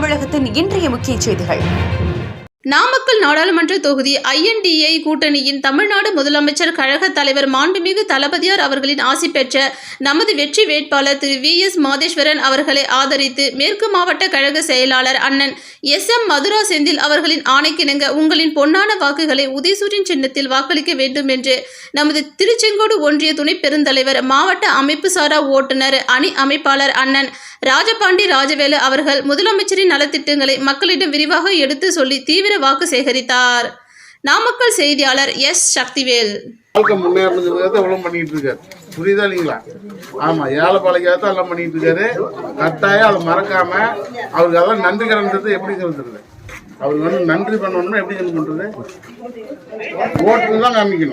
தமிழகத்தின் இன்றைய முக்கிய செய்திகள். நாமக்கல் நாடாளுமன்ற தொகுதி INDA கூட்டணியின் தமிழ்நாடு முதலமைச்சர் கழக தலைவர் மாண்புமிகு தளபதியார் அவர்களின் ஆசி பெற்ற நமது வெற்றி வேட்பாளர் திரு VS மாதேஸ்வரன் அவர்களை ஆதரித்து மேற்கு மாவட்ட கழக செயலாளர் அண்ணன் SM மதுரா செந்தில் அவர்களின் ஆணைக்கிணங்க உங்களின் பொன்னான வாக்குகளை உதயசூரியன் சின்னத்தில் வாக்களிக்க வேண்டும் என்று நமது திருச்செங்கோடு ஒன்றிய துணை பெருந்தலைவர் மாவட்ட அமைப்பு சாரா ஓட்டுநர் அணி அமைப்பாளர் அண்ணன் ராஜபாண்டி ராஜவேலு அவர்கள் முதலமைச்சரின் நலத்திட்டங்களை மக்களிடம் விரிவாக எடுத்து சொல்லி தீவிர வாக்கு சேகரித்தார். நாமக்கல் செய்தியாளர் S. சக்திவேல். முன்னேறணும் பண்ணிட்டு இருக்காரு, புரியுதா இல்லைங்களா? ஆமா, ஏழைப்பாளையத்தான் எல்லாம் பண்ணிட்டு இருக்காரு. கட்டாயம் அதை மறக்காம அவருக்கு அதெல்லாம் நன்றி கடன்றது எப்படி செலுத்துறது, அவருக்கு நன்றி பண்ணணும்னா எப்படி பண்றது, ஓட்டு தான் காமிக்கணும்.